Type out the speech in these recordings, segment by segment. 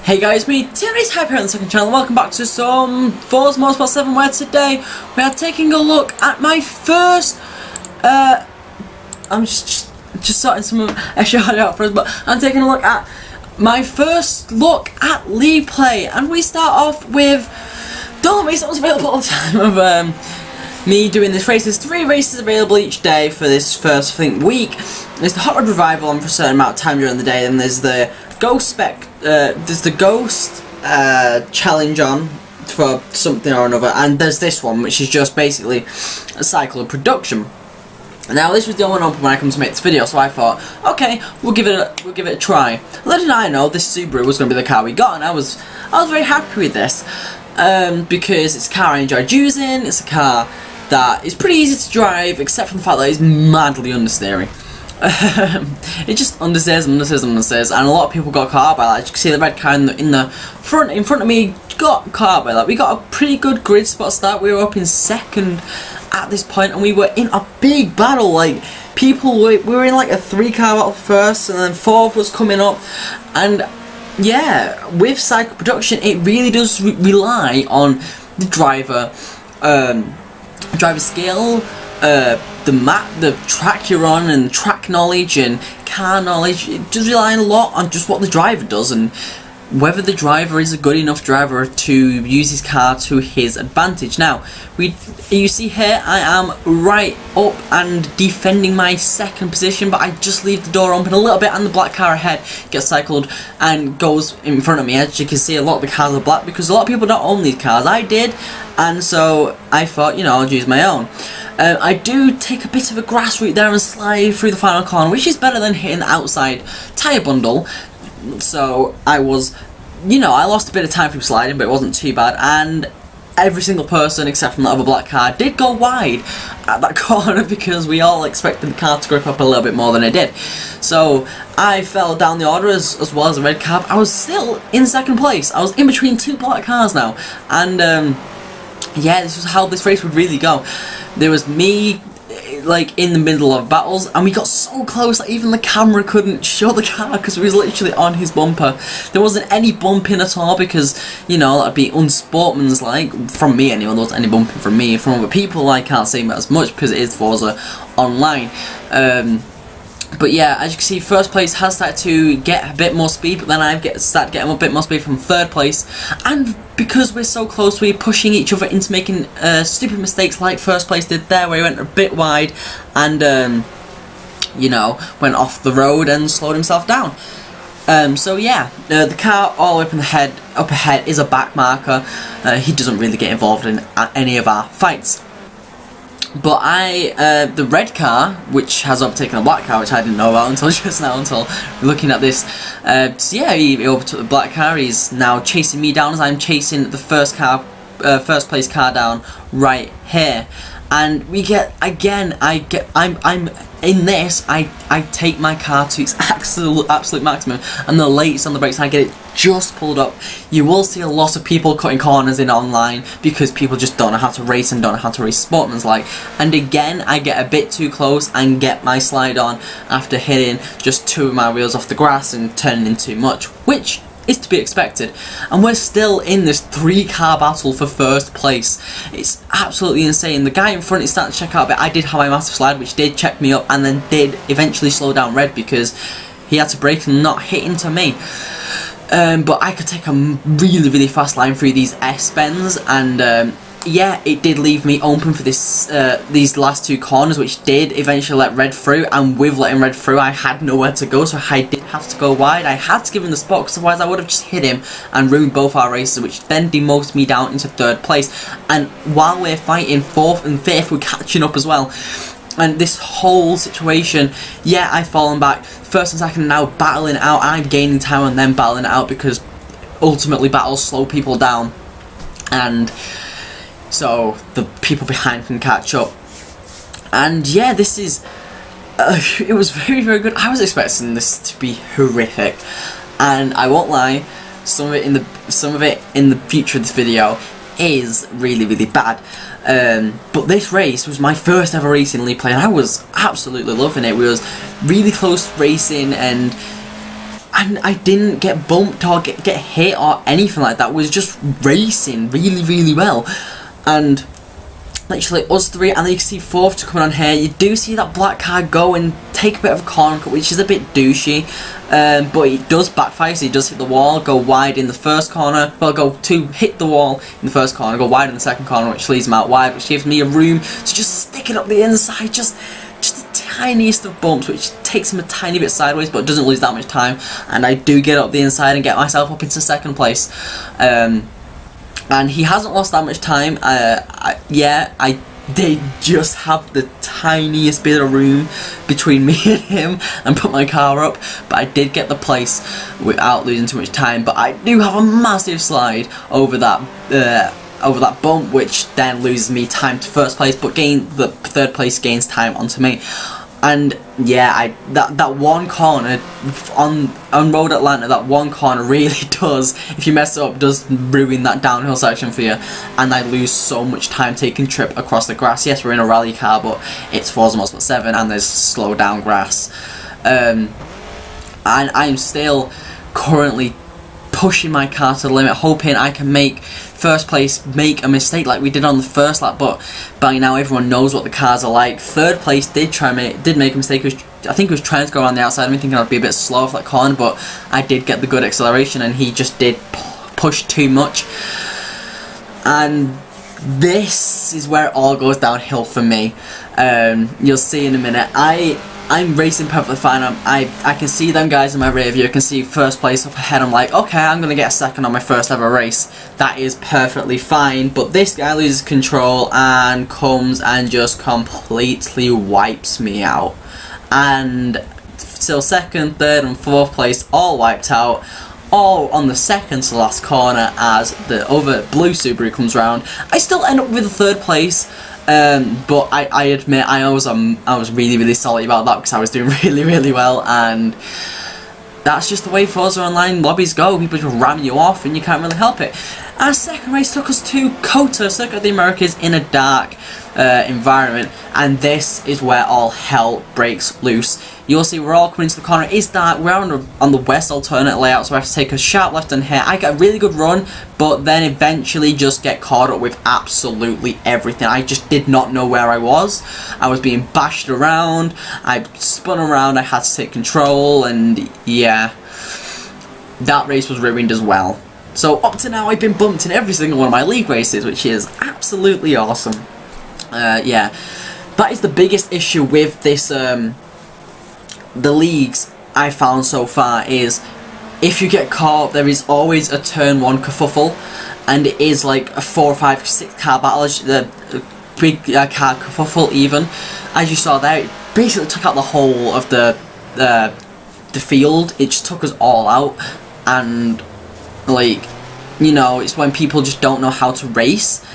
Hey guys, me, Timmy's Hype here on the second channel. Welcome back to some Forza Motorsport 7, where today we are taking a look at my first, I'm just sorting some extra hard out for us, but I'm taking a look at my first look at League Play, and we start off with, don't let me, someone's available all the time of, me doing this race. There's 3 races available each day for this first, week. There's the Hot Rod Revival on for a certain amount of time during the day, and there's the Ghost Spec, there's the Ghost challenge on for something or another, and there's this one which is just basically a cycle of production. Now this was the only one open when I come to make this video, so I thought, okay, we'll give it a try. Little did I know this Subaru was going to be the car we got, and I was very happy with this because it's a car I enjoyed using. It's a car that is pretty easy to drive, except for the fact that it's madly understeering. It just understeers, and a lot of people got caught out by that. As you can see, the red car in the front of me got caught out by that. We got a pretty good grid spot start. We were up in second at this point, and we were in a big battle. Like, we were in like a 3-car battle first, and then 4th was coming up. And yeah, with cycle production, it really does rely on the driver skill, the map, the track you're on, and track knowledge and car knowledge. It does rely a lot on just what the driver does and whether the driver is a good enough driver to use his car to his advantage. Now, you see here, I am right up and defending my second position, but I just leave the door open a little bit, and the black car ahead gets cycled and goes in front of me. As you can see, a lot of the cars are black because a lot of people don't own these cars. I did, and so I thought, you know, I'll use my own. I do take a bit of a grass route there and slide through the final corner, which is better than hitting the outside tyre bundle. So I was, you know, I lost a bit of time from sliding, but it wasn't too bad, and every single person except from the other black car did go wide at that corner because we all expected the car to grip up a little bit more than it did. So I fell down the order as well as the red car. I was still in second place. I was in between 2 black cars now, and yeah, this was how this race would really go. There was me like in the middle of battles, and we got so close that even the camera couldn't show the car because we was literally on his bumper. There wasn't any bumping at all because, you know, that'd be unsportsmanlike from me anyway. There wasn't any bumping from me. From other people, I can't say as much because it is Forza Online. But yeah, as you can see, first place has started to get a bit more speed, but then I've started getting a bit more speed from third place. And because we're so close, we're pushing each other into making stupid mistakes like first place did there, where he went a bit wide and, you know, went off the road and slowed himself down. So yeah, the car all the way up ahead is a back marker. He doesn't really get involved in any of our fights. But the red car, which has overtaken the black car, which I didn't know about until just now, until looking at this. So yeah, he overtook the black car. He's now chasing me down as I'm chasing the first place car down right here. And we get, again, I'm in this, I take my car to its absolute maximum, and the latest on the brakes, I get it just pulled up. You will see a lot of people cutting corners in online because people just don't know how to race and don't know how to race sportsman's like. And again, I get a bit too close and get my slide on after hitting just 2 of my wheels off the grass and turning in too much, which is to be expected. And we're still in this 3-car battle for first place. It's absolutely insane. The guy in front is starting to check out a bit. I did have my massive slide, which did check me up and then did eventually slow down red because he had to brake and not hit into me. But I could take a really fast line through these S-bends, and yeah, it did leave me open for this these last 2 corners, which did eventually let red through. And with letting red through, I had nowhere to go, so I did have to go wide. I had to give him the spot, because otherwise I would have just hit him and ruined both our races, which then demoted me down into 3rd place. And while we're fighting 4th and 5th, we're catching up as well. And this whole situation, yeah, I've fallen back. 1st and 2nd now battling it out. I'm gaining time and then battling it out because ultimately battles slow people down, and so the people behind can catch up. And yeah, this is it was very good. I was expecting this to be horrific, and I won't lie, some of it in the future of this video is really bad. But this race was my first ever race in League Play, and I was absolutely loving it. We was really close racing, and and I didn't get bumped or get hit or anything like that. It was just racing really well. And literally us three, and then you can see fourth coming on here. You do see that black car go and take a bit of a corner cut, which is a bit douchey, but it does backfire. So he does hit the wall, go wide in the first corner, well, go to hit the wall in the first corner, go wide in the second corner, which leaves him out wide, which gives me a room to just stick it up the inside, just the tiniest of bumps, which takes him a tiny bit sideways, but doesn't lose that much time. And I do get up the inside and get myself up into second place. And he hasn't lost that much time. I did just have the tiniest bit of room between me and him and put my car up, but I did get the place without losing too much time. But I do have a massive slide over that bump, which then loses me time to first place, but the third place gains time onto me. And yeah, that one corner on Road Atlanta, that one corner really does, if you mess it up, does ruin that downhill section for you. And I lose so much time taking trip across the grass. Yes, we're in a rally car, but it's Forza Motorsport 7 and there's slow down grass. And I'm still currently pushing my car to the limit, hoping I can make first place make a mistake like we did on the first lap, but by now everyone knows what the cars are like. Third place did make a mistake. I think he was trying to go around the outside of me, thinking I'd be a bit slow for that corner, but I did get the good acceleration and he just did push too much. And this is where it all goes downhill for me. You'll see in a minute. I'm racing perfectly fine. I can see them guys in my rear view. I can see first place up ahead. I'm like, okay, I'm gonna get a second on my first ever race. That is perfectly fine. But this guy loses control and comes and just completely wipes me out. And still second, third, and fourth place all wiped out. All on the second to last corner as the other blue Subaru comes round. I still end up with the third place. But I admit I was really salty about that because I was doing really well, and that's just the way Forza Online lobbies go. People just ram you off and you can't really help it. Our second race took us to COTA, Circuit of the Americas, in a dark environment, and this is where all hell breaks loose. You'll see we're all coming into the corner. It's dark. We're on the west alternate layout, so I have to take a sharp left turn here. I get a really good run, but then eventually just get caught up with absolutely everything. I just did not know where I was. I was being bashed around. I spun around. I had to take control, and yeah, that race was ruined as well. So up to now, I've been bumped in every single one of my league races, which is absolutely awesome. Yeah, that is the biggest issue with this. The leagues I found so far is if you get caught, there is always a turn one kerfuffle, and it is like a 4, 5, 6 car battle, the big car kerfuffle even. As you saw there, it basically took out the whole of the field. It just took us all out, and like, you know, it's when people just don't know how to race.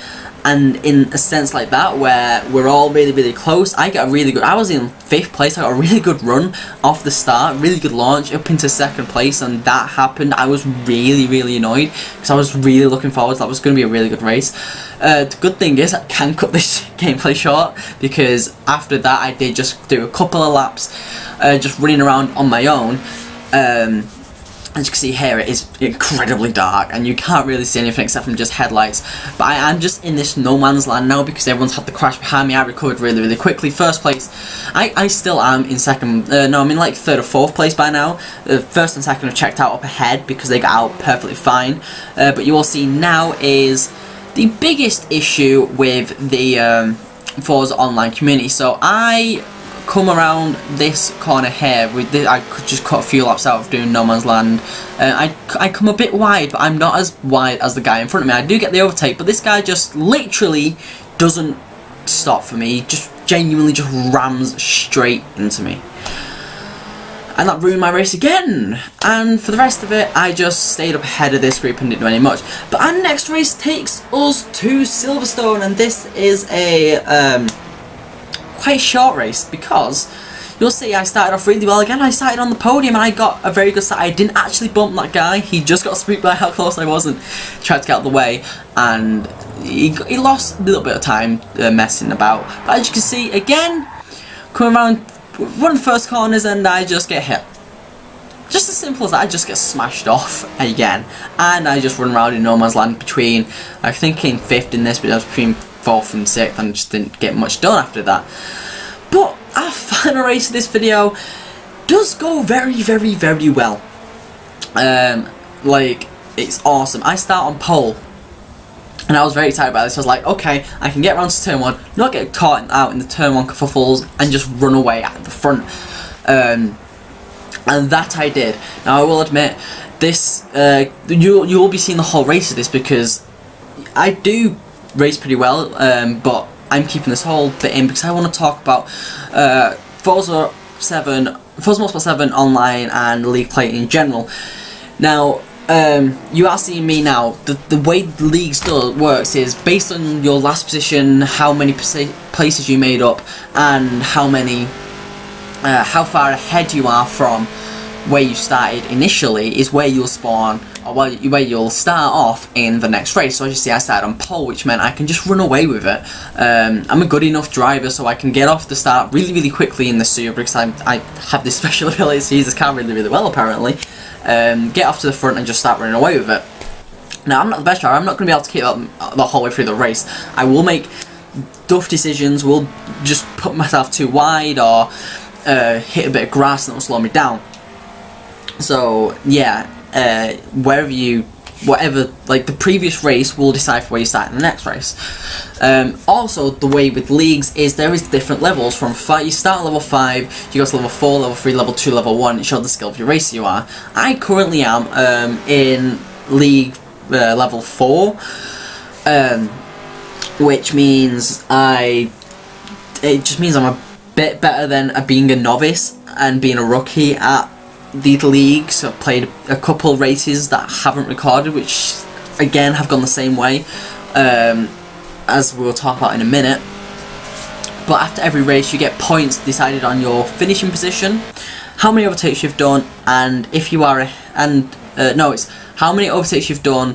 And in a sense like that, where we're all really close, I was in 5th place, I got a really good run off the start, really good launch, up into 2nd place, and that happened. I was really annoyed, because I was really looking forward to that. It was going to be a really good race. The good thing is, I can cut this gameplay short, because after that I did just do a couple of laps, just running around on my own. As you can see here, it is incredibly dark and you can't really see anything except from just headlights. But I am just in this no man's land now because everyone's had the crash behind me. I recovered really quickly. First place, I still am in second, no, I'm in like 3rd or 4th place by now. First and second have checked out up ahead because they got out perfectly fine. But you will see now is the biggest issue with the Forza Online community. So I come around this corner here with this, I could just cut a few laps out of doing no man's land. I come a bit wide, but I'm not as wide as the guy in front of me. I do get the overtake, but this guy just literally doesn't stop for me. He just genuinely just rams straight into me. And that ruined my race again. And for the rest of it, I just stayed up ahead of this group and didn't do any much. But our next race takes us to Silverstone, and this is a quite short race because you'll see I started off really well again. I started on the podium and I got a very good start. I didn't actually bump that guy. He just got spooked by how close I was and tried to get out of the way, and he lost a little bit of time messing about. But as you can see, again, coming around one of the first corners and I just get hit. just as simple as that, I just get smashed off again, and I just run around in no man's land between, I think I came 5th in this, but I was between 4th and 6th, and just didn't get much done after that. But our final race of this video does go very, very, very well. Like, it's awesome. I start on pole, and I was very excited about this. I was like, okay, I can get around to turn 1, not get caught out in the turn 1 kerfuffles, and just run away at the front. And that I did. Now I will admit, this you will be seeing the whole race of this because I do race pretty well, but I'm keeping this whole bit in because I want to talk about Forza Motorsport 7 online and League play in general. Now, you are seeing me now. The way the leagues works is based on your last position, how many places you made up, and how far ahead you are from where you started initially is where you'll spawn, or where you'll start off in the next race. So as you see, I started on pole, which meant I can just run away with it. I'm a good enough driver, so I can get off the start really, really quickly in the Super because I have this special ability to use this car really, really well apparently. Get off to the front and just start running away with it. Now, I'm not the best driver. I'm not going to be able to keep that the whole way through the race. I will make duff decisions, will just put myself too wide, or hit a bit of grass and that will slow me down. So yeah, whatever, like the previous race will decide for where you start in the next race. Also, the way with leagues is there is different levels. From 5, you start at level 5, you go to level 4, level 3, level 2, level 1. It shows the skill of your racer you are. I currently am in league level 4, which means it just means I'm a bit better than being a novice and being a rookie at the leagues. I've played a couple races that haven't recorded, which again have gone the same way, as we'll talk about in a minute. But after every race you get points decided on your finishing position, how many overtakes you've done, and if you are it's how many overtakes you've done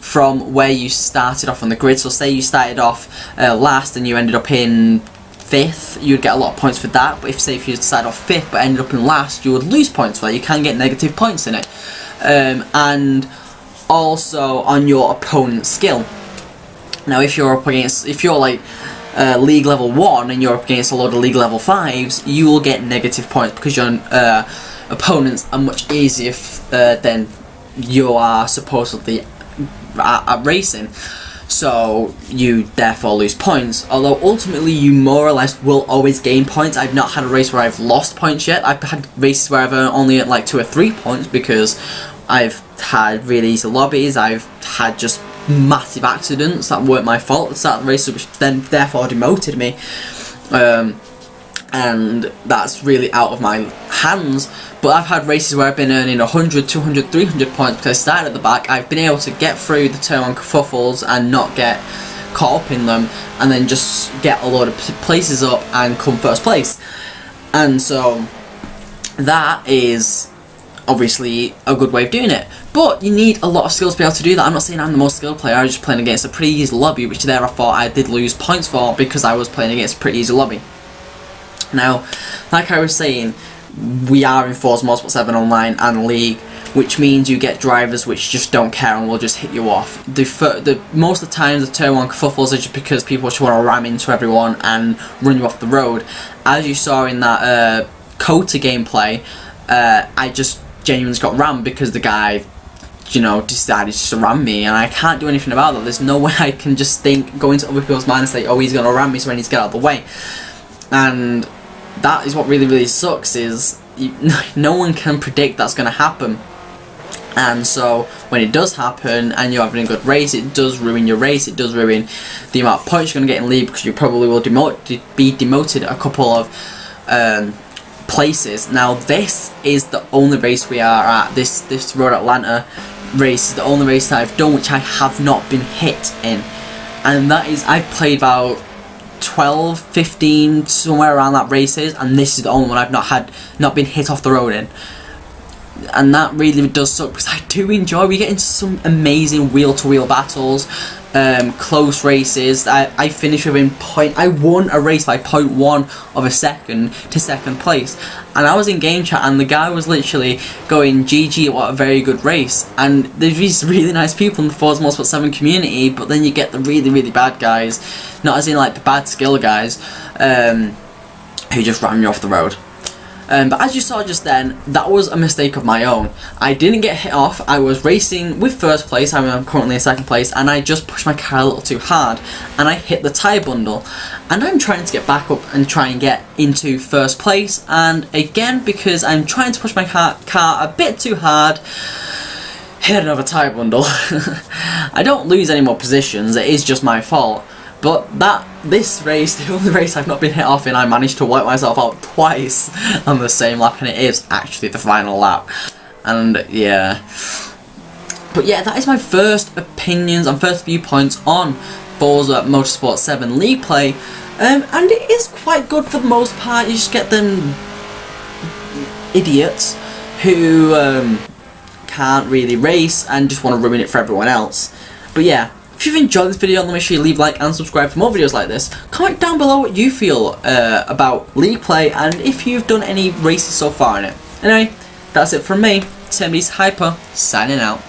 from where you started off on the grid. So say you started off last and you ended up in 5th, you'd get a lot of points for that. But if you started off 5th but ended up in last, you would lose points for that. You can get negative points in it. And also on your opponent's skill. Now if you're like league level 1 and you're up against a load of league level 5s, you will get negative points because your opponents are much easier than you are supposedly at racing. So you therefore lose points, although ultimately you more or less will always gain points. I've not had a race where I've lost points yet. I've had races where I've only at like 2 or 3 points because I've had really easy lobbies. I've had just massive accidents that weren't my fault at the start of the race, which then therefore demoted me, and that's really out of my hands. But I've had races where I've been earning 100, 200, 300 points because I started at the back. I've been able to get through the turn 1 kerfuffles and not get caught up in them, and then just get a load of places up and come first place. And so that is obviously a good way of doing it, but you need a lot of skills to be able to do that. I'm not saying I'm the most skilled player. I was just playing against a pretty easy lobby, which there I thought I did lose points for because I was playing against a pretty easy lobby. Now, like I was saying, we are in Forza Motorsport 7 online and League, which means you get drivers which just don't care and will just hit you off. Most of the time the turn 1 kerfuffles are just because people just want to ram into everyone and run you off the road. As you saw in that Kota gameplay, I just genuinely got rammed because the guy, you know, decided to ram me, and I can't do anything about that. There's no way I can just go into other people's minds and say, oh, he's going to ram me, so I need to get out of the way. And that is what really, really sucks, is no one can predict that's going to happen. And so when it does happen and you're having a good race, it does ruin your race. It does ruin the amount of points you're going to get in league, because you probably will be demoted a couple of places. Now this is the only race we are at. This Road Atlanta race is the only race that I've done which I have not been hit in, and that is, I've played about 12, 15, somewhere around that races, and this is the only one I've not been hit off the road in. And that really does suck, because I do enjoy, we get into some amazing wheel-to-wheel battles, close races. I finished within I won a race by 0.1 of a second to second place, and I was in game chat and the guy was literally going, GG, what a very good race. And there's these really nice people in the Forza Motorsport 7 community, but then you get the really bad guys, not as in like the bad skill guys, who just ran me off the road. But as you saw just then, that was a mistake of my own. I didn't get hit off. I was racing with first place, I'm currently in second place, and I just pushed my car a little too hard, and I hit the tyre bundle. And I'm trying to get back up and try and get into first place, and again, because I'm trying to push my car a bit too hard, hit another tyre bundle. I don't lose any more positions, it is just my fault. But this race, the only race I've not been hit off in, I managed to wipe myself out twice on the same lap, and it is actually the final lap. And yeah. But yeah, that is my first opinions and first viewpoints on Forza Motorsport 7 League Play. And it is quite good for the most part. You just get them idiots who can't really race and just want to ruin it for everyone else. But yeah. If you've enjoyed this video, make sure you leave a like and subscribe for more videos like this. Comment down below what you feel about League Play and if you've done any races so far in it. Anyway, that's it from me, Timmy's Hyper, signing out.